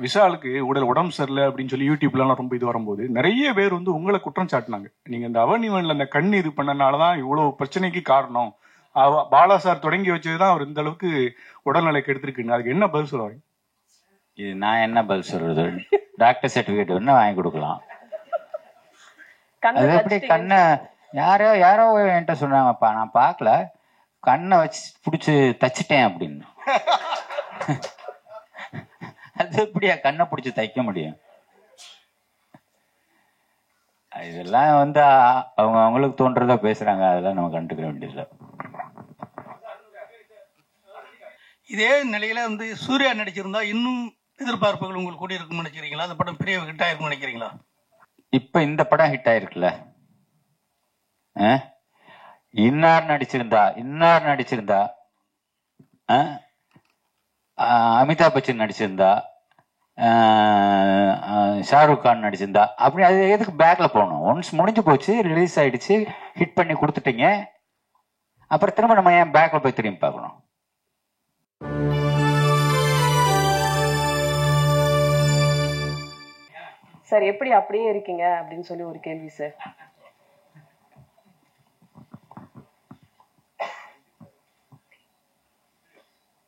விஷாலுக்கு உடம்பு சரியில்லை அப்படின்னு சொல்லி யூடியூப்லாம் ரொம்ப இது வரும்போது நிறைய பேர் வந்து உங்களை குற்றம் சாட்டினாங்க. நீங்க இந்த அவனிவன்ல அந்த கண் இது பண்ணனாலதான் இவ்வளவு பிரச்சனைக்கு காரணம், பாலா சார் தொடங்கி வச்சதுதான் அவர் இந்த அளவுக்கு உடல்நிலைக்கு எடுத்திருக்குன்னு. அதுக்கு என்ன பதில் சொல்லுவாங்க? இது நான் என்ன பதில் சொல்றது? டாக்டர் சர்டிபிகேட் வேணா வாங்கி கொடுக்கலாம். அது எப்படி கண்ணை யாரோ என்கிட்ட சொன்னாங்கப்பா, நான் பார்க்கல, கண்ணை வச்சு பிடிச்சி தச்சிட்டேன் அப்படின்னு. அது எப்படியா கண்ணை பிடிச்சி தைக்க முடியும்? இதெல்லாம் வந்து அவங்களுக்கு தோன்றதா பேசுறாங்க, அதெல்லாம் நம்ம கண்டுக்க வேண்டியதில்லை. இதே நிலையில வந்து சூர்யா நடிச்சிருந்தா இன்னும் எதிர்பார்ப்புகள் உங்களுக்கு கூட இருக்கும்னு நினைக்கிறீங்களா? அந்த படம் பெரிய ஹிட் ஆயிருக்கும்னு நினைக்கிறீங்களா? இப்ப இந்த படம் ஹிட் ஆயிருக்குல்ல, இன்னார் நடிச்சிருந்தா அமிதாப் பச்சன் நடிச்சிருந்தா, ஷாருக் கான் நடிச்சிருந்தா, அப்படி அது எதுக்கு பேக்ல போகணும்? ஒன்ஸ் முடிஞ்சு போச்சு, ரிலீஸ் ஆயிடுச்சு, ஹிட் பண்ணி கொடுத்துட்டீங்க, அப்புறம் திரும்ப நம்ம ஏன் பேக்ல போய் திரும்பி பார்க்கணும்? சார் எப்படி அப்படியே இருக்கீங்க அப்படின்னு சொல்லி ஒரு கேள்வி சார்.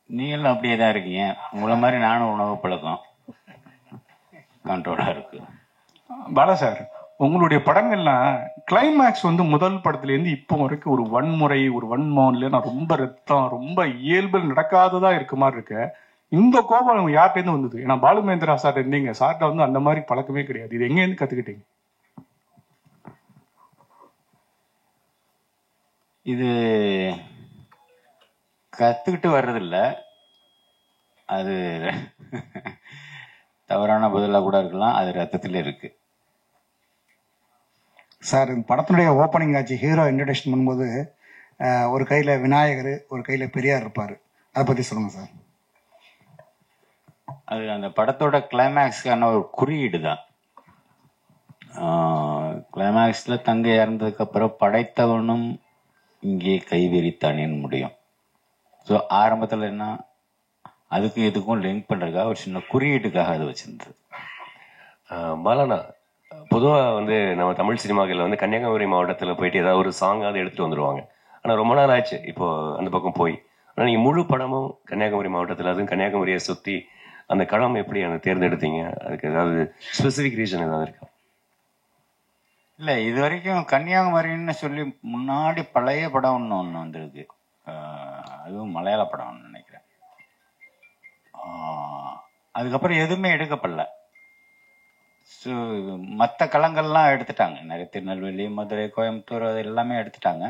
நீங்களும் அப்படியே தான் இருக்கீங்க. உங்களை மாதிரி நானும் உணவு பழக்கம் கண்ட்ரோலா இருக்கு. பாலா சார், உங்களுடைய படங்கள்லாம் கிளைமேக்ஸ் வந்து முதல் படத்துல இருந்து இப்போ வரைக்கும் ஒரு வன்முறை, ஒரு வன்மம் இல்லைன்னா ரொம்ப ரத்தம், ரொம்ப இயல்பில் நடக்காததா இருக்க மாதிரி இருக்கு. இந்த கோபம் யார்கிட்ட வந்தது? ஏன்னா பாலுமேந்திரா சார் இருந்தீங்க, சார்ட்ட வந்து அந்த மாதிரி பழக்கமே கிடையாது. இது எங்க இருந்து கத்துக்கிட்டீங்க? இது கத்துக்கிட்டு வர்றதில்ல, அது தவறான பதிலாக கூட இருக்கலாம், அது ரத்தத்தில் இருக்கு. சார், இந்த படத்தினுடைய ஓப்பனிங் ஆச்சு, ஹீரோ இன்ட்ரடக்ஷன் பண்ணும்போது ஒரு கையில விநாயகர், ஒரு கையில பெரியார் இருப்பாரு, அதை பத்தி சொல்லுங்க சார். அது அந்த படத்தோட கிளைமேக்ஸ்க்கான ஒரு குறியீடு தான். கிளைமேக்ஸ்ல தங்கை இறந்ததுக்கு அப்புறம் படைத்தவனும் இங்கே கைவிரித்தானேன்னு முடியும். ஸோ ஆரம்பத்தில் என்ன, அதுக்கும் இதுக்கும் லிங்க் பண்றதுக்காக ஒரு சின்ன குறியீட்டுக்காக அது வச்சிருந்தது. பாலானா, பொதுவாக வந்து நம்ம தமிழ் சினிமாக்களில் வந்து கன்னியாகுமரி மாவட்டத்தில் போயிட்டு ஏதாவது ஒரு சாங்காவது எடுத்துட்டு வந்துருவாங்க. ஆனால் ரொம்ப நாள் ஆச்சு இப்போ அந்த பக்கம் போய். ஆனால் நீங்கள் முழு படமும் கன்னியாகுமரி மாவட்டத்தில், அதுவும் கன்னியாகுமரியை சுற்றி அந்த களம் எப்படி அந்த தேர்ந்தெடுத்தீங்க? அதுக்கு ஏதாவது ஸ்பெசிஃபிக் ரீசன் ஏதாவது இருக்கா? இல்லை, இது வரைக்கும் கன்னியாகுமரின்னு சொல்லி முன்னாடி பழைய படம் ஒன்று வந்திருக்கு, அதுவும் மலையாள படம் நினைக்கிறேன். அதுக்கப்புறம் எதுவுமே எடுக்கப்படல. ஸோ மற்ற களங்கள்லாம் எடுத்துட்டாங்க, நிறைய திருநெல்வேலி, மதுரை, கோயம்புத்தூர், அது எல்லாமே எடுத்துட்டாங்க.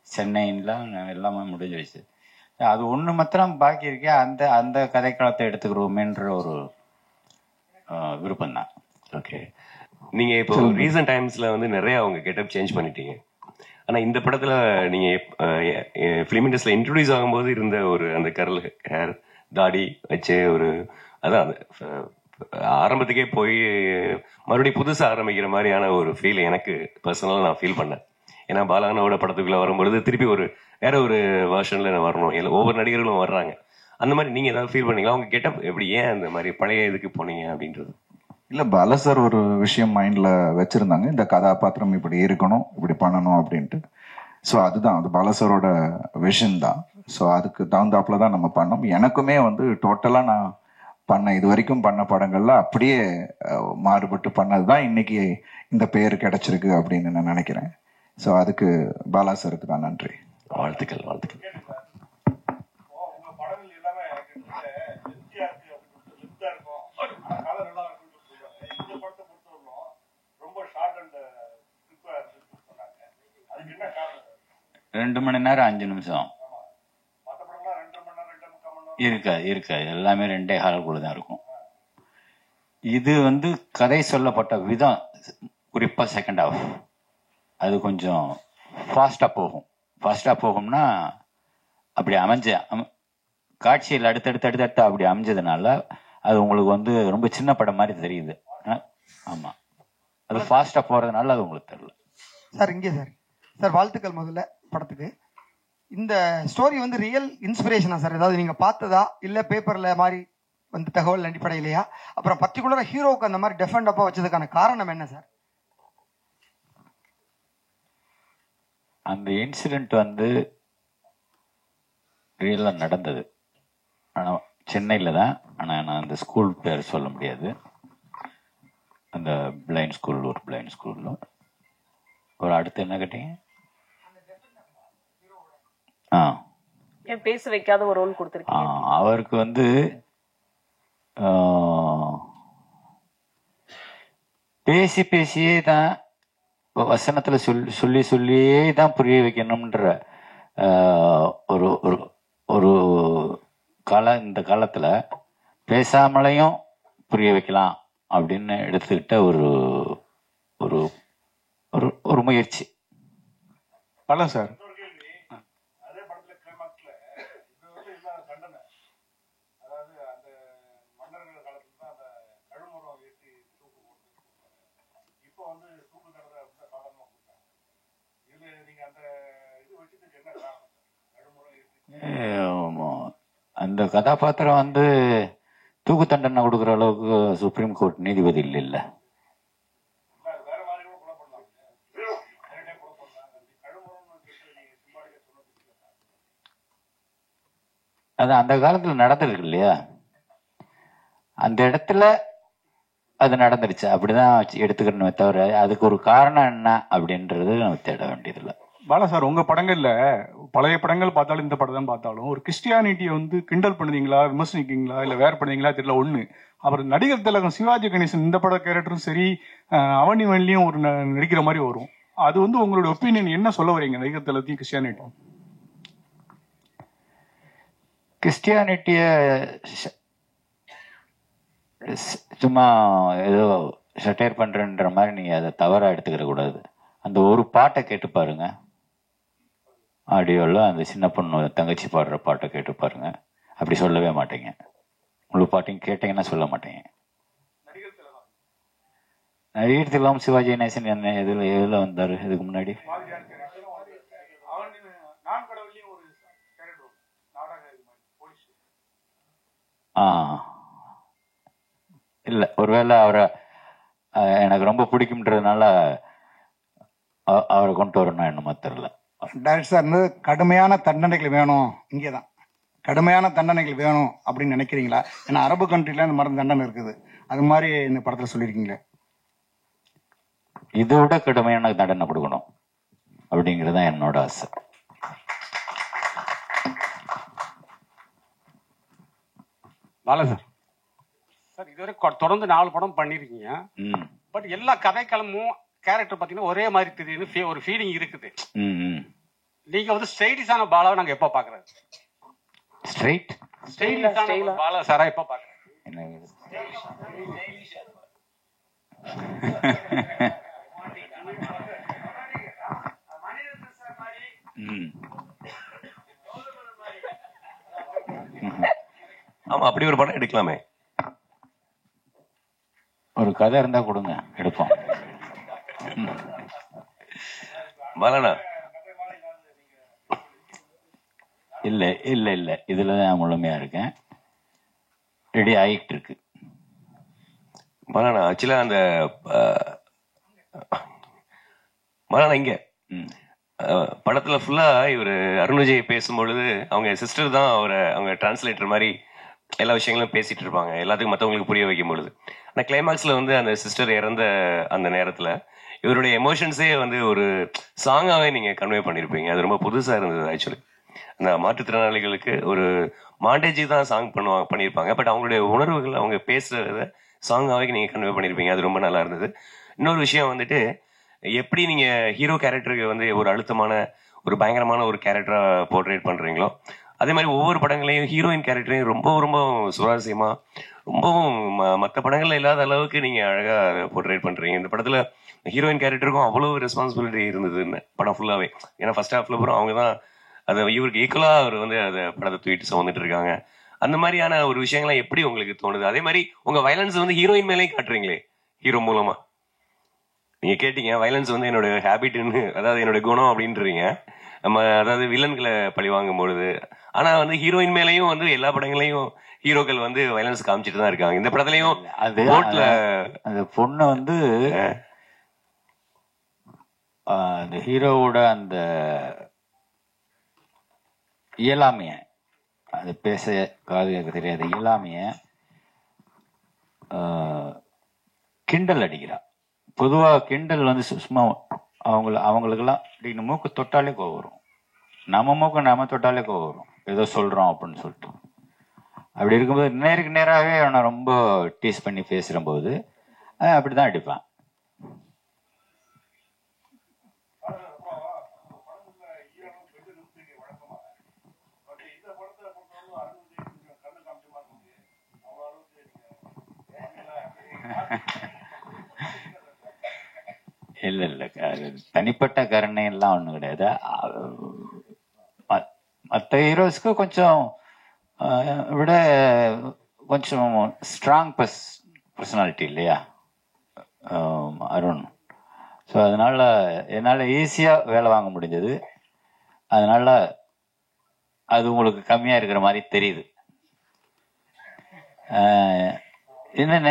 சென்னைலாம் எல்லாமே முடிஞ்சிருச்சு. அது ஒன்று மாத்திரம் பாக்கி இருக்கே, அந்த அந்த கதைக்களத்தை எடுத்துக்கிறோமேன்ற ஒரு விருப்பம் தான். ஓகே, நீங்க இப்போ ரீசன்ட் டைம்ஸ்ல வந்து நிறைய அவங்க கெட்டப் சேஞ்ச் பண்ணிட்டீங்க. ஆனா இந்த படத்துல நீங்க ஃபிலிம் இண்டஸ்ட்ரியில இன்ட்ரோடியூஸ் ஆகும்போது இருந்த ஒரு அந்த கர்ல் ஹேர், தாடி வச்சு ஒரு அதான் ஆரம்பத்துக்கே போய் மறுபடியும் புதுசா ஆரம்பிக்கிற மாதிரியான ஒரு ஃபீல் எனக்கு பர்சனலா நான் ஃபீல் பண்ணேன். ஏன்னா பாலானோட படத்துக்குள்ள வரும்பொழுது திருப்பி ஒரு வேற ஒரு வெர்ஷன்ல வரணும், ஒவ்வொரு நடிகர்களும் வர்றாங்க. அந்த மாதிரி நீங்க ஏதாவது ஃபீல் பண்ணீங்களா? அவங்க கெட்டப் எப்படி, ஏன் அந்த மாதிரி பழைய இதுக்கு போனீங்க அப்படின்றது? இல்ல, பாலா சார் ஒரு விஷயம் மைண்ட்ல வச்சிருந்தாங்க, இந்த கதாபாத்திரம் இப்படி இருக்கணும், இப்படி பண்ணணும் அப்படின்ட்டு. ஸோ அதுதான், அது பாலா சாரோட விஷன் தான். ஸோ அதுக்கு தகுந்தாப்புல தான் நம்ம பண்ணோம். எனக்குமே வந்து டோட்டலா நான் இது வரைக்கும் பண்ண படங்கள்ல அப்படியே மாறுபட்டு பண்ணதுதான் இன்னைக்கு இந்த பேர் கிடைச்சிருக்கு அப்படின்னு நான் நினைக்கிறேன். ஸோ அதுக்கு பாலா சாருக்கு தான் நன்றி. வாழ்த்துக்கள், வாழ்த்துக்கள். ரெண்டு மணி நேரம் 5 நிமிஷம் இருக்காது, எல்லாமே 2.25 தான் இருக்கும். இது வந்து கதை சொல்லப்பட்ட விதம், குறிப்பா செகண்ட் ஹாஃப், அது கொஞ்சம் ஃபாஸ்டா போகும்னா அப்படி அமைஞ்ச காட்சியில் அடுத்தடுத்து அப்படி அமைஞ்சதுனால அது உங்களுக்கு வந்து ரொம்ப சின்ன படம் மாதிரி தெரியுது. ஆமா, அது ஃபாஸ்டா போறதுனால அது உங்களுக்கு தெரியல. சார் இங்கே சார் வாழ்த்துக்கள் முதல்ல படத்துக்கு. இந்த ஸ்டோரி வந்து ரியல் இன்ஸ்பிரேஷனா சார்? ஏதாவது நீங்க பார்த்ததா, இல்ல பேப்பர்ல மாதிரி வந்து தகவல் அடிப்படையிலையா? அப்புறம் பர்டிகுலரா ஹீரோவுக்கு அந்த மாதிரி டெஃபண்ட் அப்பா வச்சதுக்கான காரணம் என்ன சார்? அந்த இன்சிடென்ட் வந்து ரியலாக நடந்தது. ஆனால் சென்னையில் தான். ஆனால் நான் அந்த ஸ்கூல் பேர் சொல்ல முடியாது. அந்த பிளைண்ட் ஸ்கூல், ஒரு பிளைண்ட் ஸ்கூலில். ஒரு அடுத்து என்ன கேட்டீங்க? ஏன் பேச வைக்காத ஒரு ரோல் கொடுத்துருக்கீங்க? அவருக்கு வந்து பேசி பேசியே தான் வசனத்தில் சொல்லி சொல்லியே தான் புரிய வைக்கணும்ன்ற ஒரு ஒரு ஒரு இந்த காலத்தில் பேசாமலையும் புரிய வைக்கலாம் அப்படின்னு எடுத்துக்கிட்ட ஒரு ஒரு ஒரு ஒரு முயற்சி. பல சார். அந்த கதாபாத்திரம் வந்து தூக்கு தண்டனை கொடுக்குற அளவுக்கு சுப்ரீம் கோர்ட் நீதிபதி இல்ல. அது அந்த காலத்துல நடந்திருக்கு இல்லையா? அந்த இடத்துல அது நடந்துருச்சு, அப்படிதான் எடுத்துக்கணுமே தவிர அதுக்கு ஒரு காரணம் என்ன அப்படின்றது நம்ம தேட வேண்டியதில்லை. பாலா சார், உங்க படங்கள்ல பழைய படங்கள் பார்த்தாலும் இந்த படம் தான் பார்த்தாலும் ஒரு கிறிஸ்டியானிட்டியை வந்து கிண்டல் பண்ணுவீங்களா, விமர்சனிக்கீங்களா, இல்ல வேற பண்ணுவீங்களா தெரியல ஒண்ணு. அப்புறம் நடிகர் திலகம் சிவாஜி கணேசன் இந்த பட கேரக்டரும் சரி, அவனி வண்டியும் ஒரு நடிக்கிற மாதிரி வரும். அது வந்து உங்களோட ஒப்பீனியன் என்ன சொல்ல வரீங்க நடிகர் திலகத்தையும் கிறிஸ்டியானிட்டி? கிறிஸ்டியானிட்டிய சும்மா ஏதோ சட்டையர் பண்றன்ற மாதிரி நீங்க அதை தவறா எடுத்துக்கிற கூடாது. அந்த ஒரு பாட்டை கேட்டு பாருங்க, ஆடியோல அந்த சின்ன பொண்ணு தங்கச்சி பாடுற பாட்டை கேட்டு பாருங்க, அப்படி சொல்லவே மாட்டீங்க. முழு பாட்டையும் கேட்டீங்கன்னா சொல்ல மாட்டீங்க. நடிகர் திலகம் சிவாஜி கணேசன் என்ன எதுல வந்தாரு இதுக்கு முன்னாடி? இல்ல, ஒருவேளை அவரை எனக்கு ரொம்ப பிடிக்கும்ன்றதுனால அவரை கொண்டு வரணும் என்னமோ தெரியல. டைரக்டர் சார் வந்து கடுமையான தண்டனைகள் வேணும், இங்கேதான் கடுமையான தண்டனைகள் வேணும் அப்படின்னு நினைக்கிறீங்களா? ஏன்னா அரபு கண்ட்ரில இந்த மாதிரி தண்டனை இருக்குது, அது மாதிரி இந்த படத்துல சொல்லியிருக்கீங்களே. இதை விட கடுமையான தண்டனை கொடுக்கணும் அப்படிங்கறதுதான் என்னோட ஆசை. பாலா சார், சார் இதுவரை தொடர்ந்து 4 படம் பண்ணிருக்கீங்க. பட் எல்லா கதைக்களமும் கேரக்டர் பாத்தீங்கன்னா ஒரே மாதிரி தெரியுது, ஒரு ஃபீலிங் இருக்குது. நீங்க வந்து ஸ்டைலிஷான பாலாவை நாங்க எப்ப பாக்குறது? ஸ்டைலிஷான பாலா சாரா எப்ப பாக்குறது? ஆமா, அப்படி ஒரு படம் எடுக்கலாமே. ஒரு கதை இருந்தா கொடுங்க, எடுப்போம். பாலனா இல்ல இல்ல இல்ல, இதுலதான் முழுமையா இருக்கேன், ரெடி ஆயிட்டு இருக்கு. பாலனா ஆக்சுவலா அந்த பாலனா இங்க படத்துல ஃபுல்லா இவரு அருண் விஜய் பேசும்பொழுது அவங்க சிஸ்டர் தான் அவங்க டிரான்ஸ்லேட்டர் மாதிரி எல்லா விஷயங்களும் பேசிட்டு இருப்பாங்க, எல்லாத்துக்கும் மற்றவங்களுக்கு புரிய வைக்கும் பொழுது. ஆனா கிளைமாக்ஸ்ல வந்து அந்த சிஸ்டர் இறந்த அந்த நேரத்துல இவருடைய எமோஷன்ஸே வந்து ஒரு சாங்காவே நீங்க கன்வே பண்ணிருப்பீங்க. அது ரொம்ப புதுசா இருந்தது. ஆக்சுவலி அந்த மாற்றுத்திறனாளிகளுக்கு ஒரு மாண்டேஜி தான் சாங் பண்ணியிருப்பாங்க, பட் அவங்களுடைய உணர்வுகள் அவங்க பேசுறத சாங்காவே நீங்க கன்வே பண்ணிருப்பீங்க. அது ரொம்ப நல்லா இருந்தது. இன்னொரு விஷயம் வந்துட்டு, எப்படி நீங்க ஹீரோ கேரக்டருக்கு வந்து ஒரு அழுத்தமான ஒரு பயங்கரமான ஒரு கேரக்டரா போர்ட்ரேட் பண்றீங்களோ, அதே மாதிரி ஒவ்வொரு படங்களையும் ஹீரோயின் கேரக்டரையும் ரொம்ப ரொம்ப சுவாரஸ்யமா, ரொம்பவும் மற்ற படங்கள்ல இல்லாத அளவுக்கு நீங்க அழகா போர்ட்ரேட் பண்றீங்க. இந்த படத்துல ஹீரோயின் கேரக்டருக்கும் அவ்வளவு ரெஸ்பான்சிபிலிட்டி இருந்தது படம் ஃபுல்லாவே. ஏன்னா ஃபர்ஸ்ட் ஹாஃப்ல பூரா அவங்க தான் அதை இவருக்கு ஈக்குவலா அவர் வந்து அதை படத்தை தூக்கிட்டு சுமந்துட்டு இருக்காங்க. அந்த மாதிரியான ஒரு விஷயங்கள்லாம் எப்படி உங்களுக்கு தோணுது? அதே மாதிரி உங்க வயலன்ஸ் வந்து ஹீரோயின் மேலேயும் காட்டுறீங்களே ஹீரோ மூலமா. நீங்க கேட்டீங்க வயலன்ஸ் வந்து என்னோட ஹேபிட்னு, அதாவது என்னோட குணம் அப்படின்றீங்க. நம்ம அதாவது வில்லன்களை பழி வாங்கும் பொழுது. ஆனா வந்து ஹீரோயின் மேலயும் வந்து எல்லா படங்களையும் ஹீரோக்கள் வந்து வயலன்ஸ் காமிச்சிட்டு தான் இருக்காங்க. இந்த படத்துலயும் அது ரோட்ல அந்த பொண்ணு வந்து அந்த ஹீரோவோட அந்த இயலாமைய, அது பேச காது கேட்க தெரியாது இயலாமைய கிண்டல் அடிக்கிறா. பொதுவா கிண்டல் வந்து சும்மா அவங்களுக்கெல்லாம் அப்படின்னு மூக்கு தொட்டாலே கோவம் வரும். நம்ம மூக்கு நம்ம தொட்டாலே கோவம் வரும், ஏதோ சொல்றோம் அப்படின்னு சொல்லிட்டு. அப்படி இருக்கும்போது நேருக்கு நேராகவே அவனை ரொம்ப டீஸ் பண்ணி பேசுற போது அப்படிதான் அடிப்பான். இல்ல இல்ல, தனிப்பட்ட கருணை எல்லாம் ஒண்ணும் கிடையாது. மற்ற ஹீரோஸ்க்கு கொஞ்சம் விட கொஞ்சம் ஸ்ட்ராங் பர்சனாலிட்டி இல்லையா அருண். ஸோ அதனால என்னால் ஈஸியாக வேலை வாங்க முடிஞ்சது. அதனால அது உங்களுக்கு கம்மியாக இருக்கிற மாதிரி தெரியுது. இன்னும்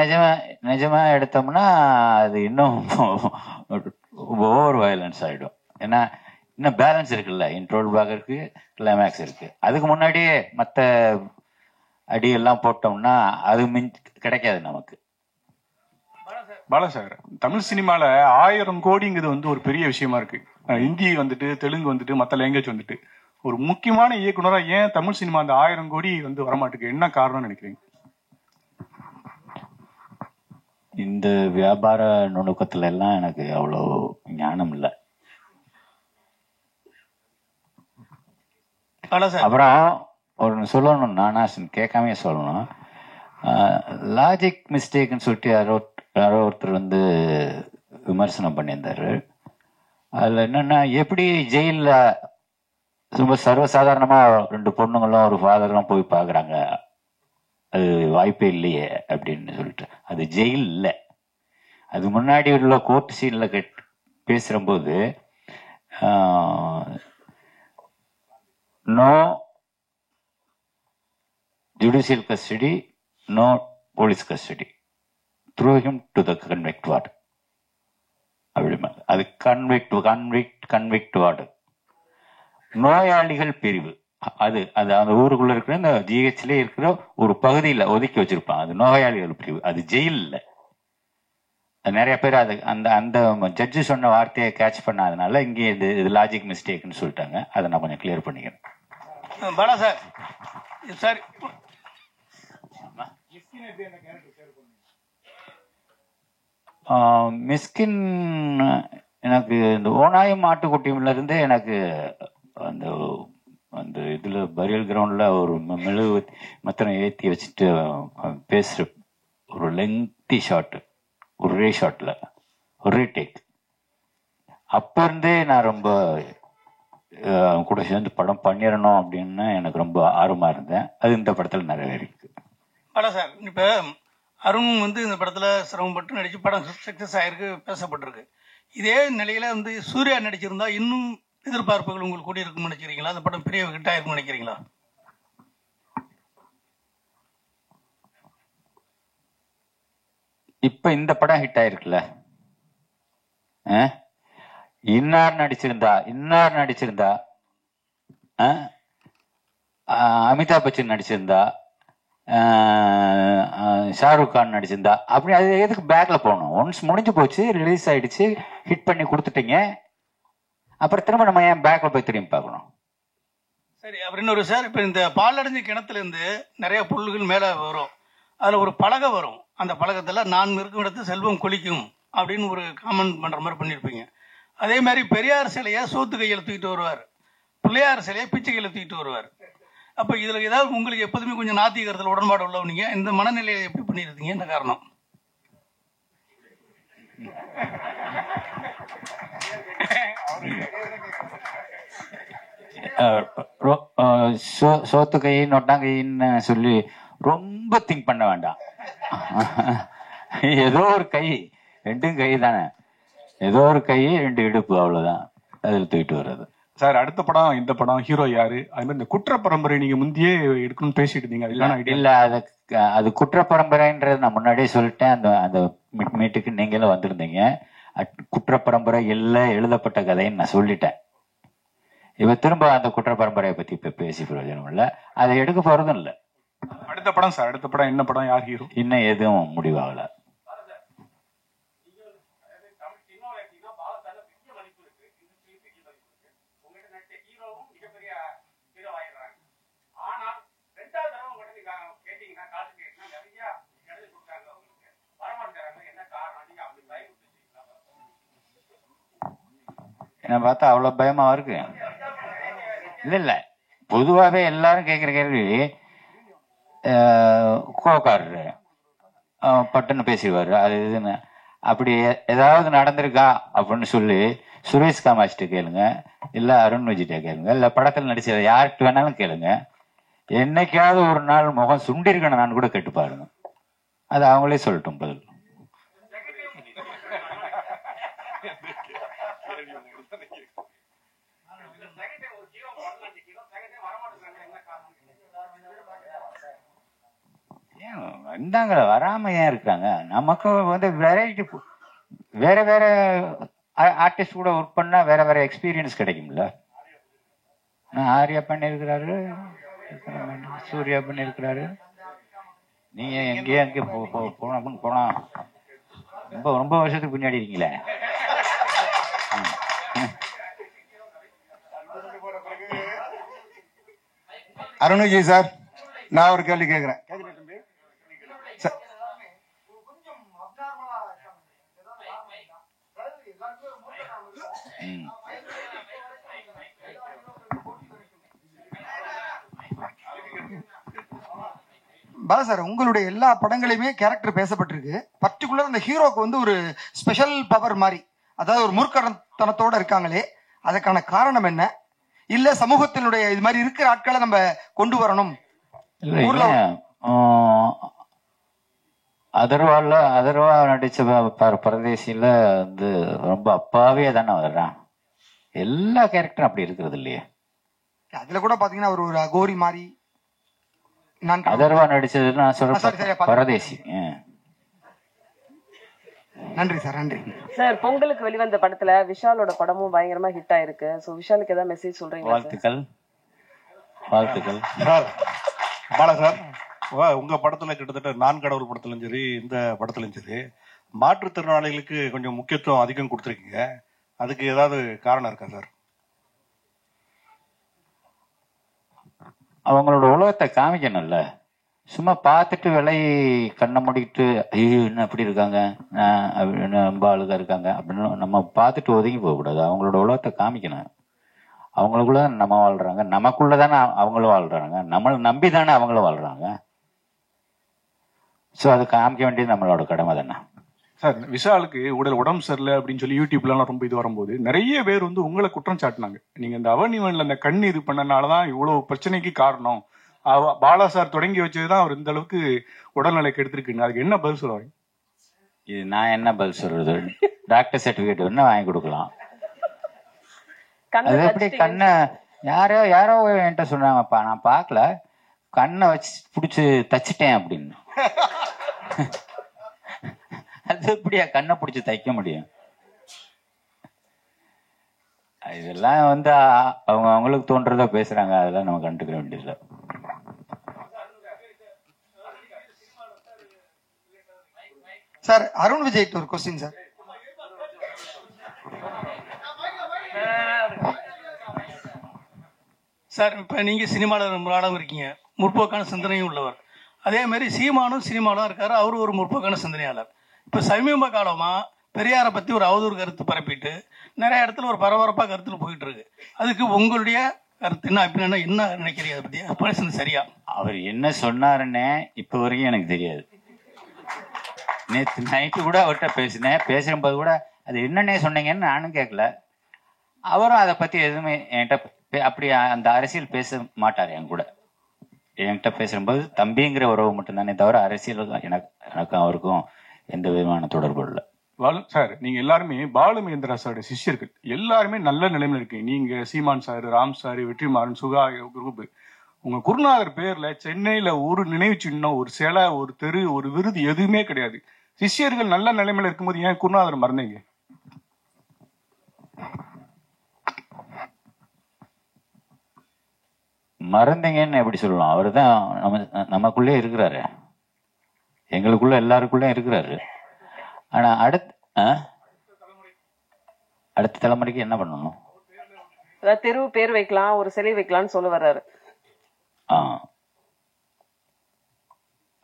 நிஜமா எடுத்தோம்னா அது இன்னும் ஓவர் வயலன்ஸ் ஆகிடும். ஏன்னா இன்னும் பேலன்ஸ் இருக்குல்ல, இன்ட்ரோல் பிளாக் இருக்கு, கிளைமேக்ஸ் இருக்கு. அதுக்கு முன்னாடியே மற்ற அடியெல்லாம் போட்டோம்னா அது கிடைக்காது நமக்கு. பாலா சார், தமிழ் சினிமால 1000 கோடிங்கிறது வந்து ஒரு பெரிய விஷயமா இருக்கு. ஹிந்தி வந்துட்டு, தெலுங்கு வந்துட்டு, மற்ற லாங்குவேஜ் வந்துட்டு, ஒரு முக்கியமான இயக்குனரா ஏன் தமிழ் சினிமா அந்த 1000 கோடி வந்து வரமாட்டுக்கு என்ன காரணம்னு நினைக்கிறீங்க? இந்த வியாபார நுணுக்கத்துல எல்லாம் எனக்கு அவ்வளோ ஞானம் இல்லை. அப்புறம் ஒரு சொல்லணும், நானா கேட்காமே சொல்லணும், லாஜிக் மிஸ்டேக்னு சொல்லிட்டு யாரோ ஒருத்தர் வந்து விமர்சனம் பண்ணியிருந்தாரு. அதில் என்னன்னா, எப்படி ஜெயிலில் ரொம்ப சர்வசாதாரணமா 2 பொண்ணுங்களும் ஒரு ஃபாதரும் போய் பார்க்குறாங்க, அது வாய்ப்பே இல்லையே அப்படின்னு சொல்லிட்டு. அது ஜெயில் இல்லை, அது முன்னாடி உள்ள கோர்ட் சீன்ல பேசுறம்போது no judicial custody, no police custody, through him to the convict ward. அப்படி அது கன்விக்ட் வார்டு, நோயாளிகள் பிரிவு. அது அது அந்த ஊருக்குள்ள இருக்கிற இந்த ஜிஹெச்ல இருக்கிற ஒரு பகுதியில் ஒதுக்கி வச்சிருப்பான், அது நோயாளிகள் பிரிவு, அது ஜெயில் இல்லை. நிறைய பேர் அது அந்த அந்த ஜட்ஜு சொன்ன வார்த்தையை கேட்ச் பண்ணாதனால இங்கே இது லாஜிக் மிஸ்டேக்னு சொல்லிட்டாங்க. அதை நான் கொஞ்சம் கிளியர் பண்ணிக்கிறேன். பாலா சார், சார் மிஸ்கின் எனக்கு இந்த ஓனாயம் மாட்டுக்குட்டியில இருந்தே எனக்கு அந்த அந்த இதுல பரியல் கிரவுண்ட்ல ஒரு மெழுகு மத்திரம் ஏற்றி வச்சுட்டு பேசுற ஒரு லெங்தி ஷாட்டு, ஒரே ஷாட்ல ஒரே டேக், அப்ப இருந்தே நான் ரொம்ப கூட சேர்ந்து படம் பண்ணிடணும் அப்படின்னு எனக்கு ரொம்ப ஆர்வமா இருந்தேன். அது இந்த படத்துல நிறைவேறிருக்கு. பாலா சார், இப்ப அருண் வந்து இந்த படத்துல சிரமப்பட்டு நடிச்சு படம் சக்சஸ் ஆயிருக்கு, பேசப்பட்டிருக்கு. இதே நிலையில வந்து சூர்யா நடிச்சிருந்தா இன்னும் எதிர்பார்ப்புகள் உங்களுக்கு கூடி இருக்குன்னு நினைக்கிறீங்களா? அந்த படம் பெரிய ஹிட் ஆயிருக்குன்னு நினைக்கிறீங்களா? இப்ப இந்த படம் ஹிட் ஆயிருக்குல்ல, இன்னார் நடிச்சிருந்தா அமிதாப் பச்சன் நடிச்சிருந்தா, ஷாருக் கான் நடிச்சிருந்தா, அப்படி அது எதுக்கு பேக்ல போகணும்? ஒன்ஸ் முடிஞ்சு போச்சு, ரிலீஸ் ஆயிடுச்சு, ஹிட் பண்ணி கொடுத்துட்டீங்க, அப்புறம் திரும்ப நம்ம ஏன் பேக்ல போய் திரும்பி பார்க்கணும்? சரி, அப்படின்னு ஒரு சார், இப்ப இந்த பாலடைஞ்ச கிணத்துல இருந்து நிறைய புல்லுகள் மேல வரும், அதுல ஒரு பலகை வரும், அந்த பலகத்துல நான் இருக்கும் இடத்து செல்வம் கொளிக்கும் அப்படின்னு ஒரு காமெண்ட் பண்ற மாதிரி பண்ணிருப்பீங்க. அதே மாதிரி பெரியார் சிலையை சோத்து கையில தூக்கிட்டு வருவார், பிள்ளையார் சிலையை பிச்சை கையில தூக்கிட்டு வருவார். அப்ப இதுல ஏதாவது உங்களுக்கு எப்போதுமே கொஞ்சம் நாத்திகரத்துல உடன்பாடு உள்ளவங்க, இந்த மனநிலையை எப்படி பண்ணிருந்தீங்க? என்ன காரணம்? சோத்து கை நொட்டாங்கைன்னு சொல்லி ரொம்ப திங்க் பண்ண வேண்டாம். ஏதோ ஒரு கை, 2 கை தானே, ஏதோ ஒரு கை 2 இடுப்பு, அவ்வளவுதான் அதில் தூக்கிட்டு வர்றது. சார் அடுத்த படம் இந்த படம் ஹீரோ யாரு அது மாதிரி இந்த குற்ற பரம்பரை நீங்க முந்தையே எடுக்கணும்னு பேசிட்டு இருந்தீங்க அதுக்கான ஐடியா இல்ல அது குற்ற பரம்பரைன்றது நான் முன்னாடியே சொல்லிட்டேன். அந்த அந்த மீட்டுக்கு நீங்களும் வந்திருந்தீங்க. குற்ற பரம்பரை எல்லாம் எழுதப்பட்ட கதைன்னு நான் சொல்லிட்டேன். இப்ப திரும்ப அந்த குற்ற பரம்பரையை பத்தி இப்ப பேசி பிரயோஜனம் இல்ல, அதை எடுக்க போறதும் இல்ல. அடுத்த படம் சார், அடுத்த படம் என்ன படம், யார் ஹீரோ இன்னும் எதுவும் முடிவாகல. என்ன பார்த்தா அவ்வளவு பயமா இருக்கு? இல்ல பொதுவாவே எல்லாரும் கேட்கிற கேள்வி, கோக்காரரு பட்டுன்னு பேசிடுவாரு அது இதுன்னு. அப்படி ஏதாவது நடந்திருக்கா அப்படின்னு சொல்லி சுரேஷ் காமாட்சிட்ட கேளுங்க, இல்ல அருண் விஜய்ட்ட கேளுங்க, இல்ல படத்தில் நடிச்ச யார்கிட்ட வேணாலும் கேளுங்க. என்னைக்காவது ஒரு நாள் முகம் சுண்டிருக்கணும் நான் கூட கேட்டு பாருங்க, அது அவங்களே சொல்லட்டும் பதில். வந்தாங்கள வராம ஏன் இருக்காங்க? நமக்கு வந்து வெரைட்டி, வேற வேற ஆர்டிஸ்ட் கூட ஒர்க் பண்ணா வேற வேற எக்ஸ்பீரியன்ஸ் கிடைக்கும்ல. ஆர்யா பண்ணிருக்கிறாரு, சூர்யா பண்ணிருக்கிறாரு. நீங்க எங்கேயே அங்கே போனா ரொம்ப ரொம்ப வருஷத்துக்கு பின்னாடி இருக்கீங்களே. அருண் விஜய் சார், நான் ஒரு கேள்வி கேட்கிறேன். பாலா சார், உங்களுடைய எல்லா படங்களையுமே கேரக்டர் பேசப்பட்டிருக்கு. பர்டிகுலர் அந்த ஹீரோக்கு வந்து ஒரு ஸ்பெஷல் பவர் மாதிரி, அதாவது ஒரு மூர்க்கத்தனத்தோட இருக்காங்களே, அதுக்கான காரணம் என்ன? இல்ல சமூகத்தினுடைய இது மாதிரி இருக்கிற ஆட்களை நம்ம கொண்டு வரணும்? அதர்வா நடிச்ச பரதேசியில வந்து ரொம்ப அப்பாவே தானே வர்றான். எல்லா கேரக்டரும் அப்படி இருக்கிறது இல்லையே. அதுல கூட பாத்தீங்கன்னா ஒரு அகோரி மாதிரி அதர்வா நடிச்சது நான் சொல்றேன் பரதேசி. நன்றி சார், நன்றி சார். பொங்கலுக்கு வெளிவந்த படத்துல விஷாலோட படமும் பயங்கரமா ஹிட் ஆயிருக்கு. சோ விஷாலுக்கு ஏதாவது மெசேஜ் சொல்றீங்க? வாழ்த்துக்கள் வாழ்த்துக்கள் சார். பாலா சார், உங்க படத்துல கிட்டத்தட்ட நான் கடவுள் படத்துலயும் சரி இந்த படத்துலயும் சரி மாற்றுத்திறனாளிகளுக்கு கொஞ்சம் முக்கியத்துவம் அதிகம் கொடுத்துருக்கீங்க. அதுக்கு ஏதாவது காரணம் இருக்கா சார்? அவங்களோட உலகத்தை காமிக்கணும்ல. சும்மா பார்த்துட்டு விலை கண்ணை மூடிக்கிட்டு ஐயோ என்ன அப்படி இருக்காங்க, ரொம்ப அழுகா இருக்காங்க அப்படின்னு நம்ம பார்த்துட்டு ஒதுங்கி போகக்கூடாது. அவங்களோட உலகத்தை காமிக்கணும். அவங்களுக்குள்ள நம்ம வாழ்றாங்க, நமக்குள்ளதானே அவங்களும் வாழ்றாங்க, நம்மளை நம்பி தானே அவங்களும் வாழ்றாங்க. ஸோ அது காமிக்க வேண்டியது நம்மளோட கடமை தானே. சார், விஷாலுக்கு உடம்பு சரியில்லை அப்படின்னு சொல்லி யூடியூப்லாம் ரொம்ப இது வரும்போது நிறைய பேர் வந்து உங்களை குற்றம் சாட்டினாங்க. நீங்க இந்த அவனிவன்ல அந்த கண் இது பண்ணனாலதான் இவ்வளவு பிரச்சனைக்கு காரணம், பாலா சார் தொடங்கி வச்சதுதான் அவர் இந்த அளவுக்கு உடல்நிலைக்கு எடுத்திருக்குங்க. அதுக்கு என்ன பதில் சொல்லுவாங்க? இது நான் என்ன பதில் சொல்றது? டாக்டர் சர்டிபிகேட் வேணா வாங்கி கொடுக்கலாம். அது எப்படி கண்ணை யாரோ என்கிட்ட சொன்னாங்கப்பா, நான் பார்க்கல, கண்ணை வச்சு பிடிச்சு தச்சிட்டேன் அப்படின்னு. அது எப்படியா கண்ணை பிடிச்சி தைக்க முடியும்? இதெல்லாம் வந்து அவங்களுக்கு தோன்றதா பேசுறாங்க, அதெல்லாம் நம்ம கண்டுக்க வேண்டியதில்லை. சார், அருண் விஜய் ஒரு கொஸ்டின் சார். சார், இப்ப நீங்க சினிமாவில் முன்னாடம் இருக்கீங்க, முற்போக்கான சிந்தனையும் உள்ளவர். அதே மாதிரி சீமானும் சினிமாலாம் இருக்காரு, அவரு ஒரு முற்போக்கான சிந்தனையாளர். இப்ப சமீப காலமா பெரியாரை பத்தி ஒரு அவதூறு கருத்து பரப்பிட்டு நிறைய இடத்துல ஒரு பரபரப்பா கருத்துல போயிட்டு இருக்கு. அதுக்கு உங்களுடைய கருத்து என்ன, அப்படின்னா என்ன நினைக்கிறீங்க? அதை பத்தி பேசுறது சரியா? அவர் என்ன சொன்னாருன்னு இப்ப வரைக்கும் எனக்கு தெரியாது. நேற்று நைட்டு கூட அவர்கிட்ட பேசினேன், பேசும்போது கூட அது என்னன்னே சொன்னீங்கன்னு நானும் கேட்கல. அவரும் அதை பத்தி எதுவுமே என்கிட்ட அப்படி அந்த அரசியல் பேச மாட்டார். என் கூட என்கிட்ட பேசும்போது தம்பிங்கிற உறவு மட்டும்தானே தவிர அரசியல் எனக்கும் அவருக்கும் எந்த விதமான தொடர்பு இல்லை. சார் நீங்க எல்லாருமே பாலு மகேந்திரா சாரோட சிஷ்யர்கள், எல்லாருமே நல்ல நிலைமையில இருக்கீங்க. நீங்க, சீமான் சார், ராம் சார், வெற்றிமாறன், சுகா குரூப். உங்க குருநாதர் பேர்ல சென்னையில ஒரு நினைவு சின்னம், ஒரு சிலை, ஒரு தெரு, ஒரு விருது எதுவுமே கிடையாது. சிஷ்யர்கள் நல்ல நிலைமையில இருக்கும்போது ஏன் குருநாதர் மறந்தீங்க? மறந்தீங்கன்னு எப்படி சொல்லலாம்? அவர் தான் நமக்குள்ளே இருக்கிறாரு, எங்களுக்குள்ள எல்லாருக்குள்ளே இருக்கிறாரு. ஆனா அடுத்த தலைமுறைக்கு என்ன பண்ணணும்? தெரு பேர் வைக்கலாம், ஒரு சிலை வைக்கலாம்னு சொல்ல வர்றாரு.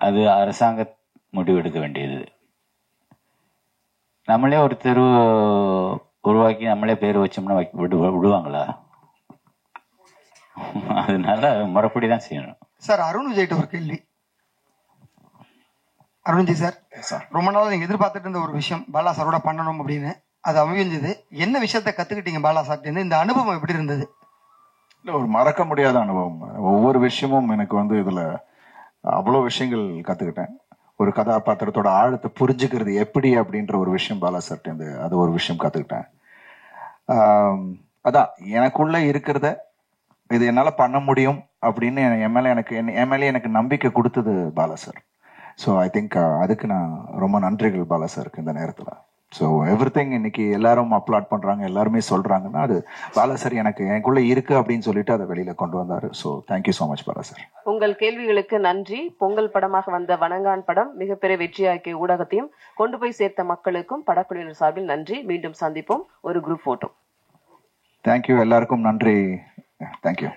அது அரசாங்க முடிவு எடுக்க வேண்டியது. நம்மளே ஒரு தெரு உருவாக்கி நம்மளே பேர் வச்சோம்னா விடுவாங்களா? அதனால முறைப்படிதான் செய்யணும். சார் அருண் விஜய்கிட்ட ஒரு கேள்வி. அருண்ஜி சார், ரொம்ப நாள் நீங்க எதிர்பார்த்துட்டு இருந்த ஒரு விஷயம் பாலா சாரோட பண்ணணும் அப்படின்னு, அது அமைஞ்சது. என்ன விஷயத்த கத்துக்கிட்டீங்க பாலா சார்ட்டு? இந்த அனுபவம் எப்படி இருந்தது? இல்ல, ஒரு மறக்க முடியாத அனுபவம். ஒவ்வொரு விஷயமும் எனக்கு வந்து இதுல அவ்வளவு விஷயங்கள் கத்துக்கிட்டேன். ஒரு கதாபாத்திரத்தோட ஆழத்தை புரிஞ்சுக்கிறது எப்படி அப்படின்ற ஒரு விஷயம் பாலா சார்ட்டு அது ஒரு விஷயம் கத்துக்கிட்டேன். அதான் எனக்குள்ள இருக்கிறத இது என்னால பண்ண முடியும் அப்படின்னு என் மேலே எனக்கு நம்பிக்கை கொடுத்தது Bala sir. So I think அதுக்கு நான் ரொம்ப நன்றிகள் பாலா சாருக்கு இந்த நேரத்தில். ஸோ எவ்ரிதிங் இன்னைக்கு எல்லாரும் அப்லாட் பண்றாங்க, எல்லாருமே சொல்றாங்கன்னா அது பாலா சார் எனக்குள்ள இருக்கு அப்படின்னு சொல்லிட்டு அதை வெளியில கொண்டு வந்தாரு. So thank you so much Bala sir. உங்கள் கேள்விகளுக்கு நன்றி. பொங்கல் படமாக வந்த வணங்கான் படம் மிகப்பெரிய வெற்றியாக்கிய ஊடகத்தையும் கொண்டு போய் சேர்த்த மக்களுக்கும் படக்குழுவினர் சார்பில் நன்றி. மீண்டும் சந்திப்போம். ஒரு குரூப் போட்டோ. தேங்க்யூ, எல்லாருக்கும் நன்றி. தேங்க்யூ.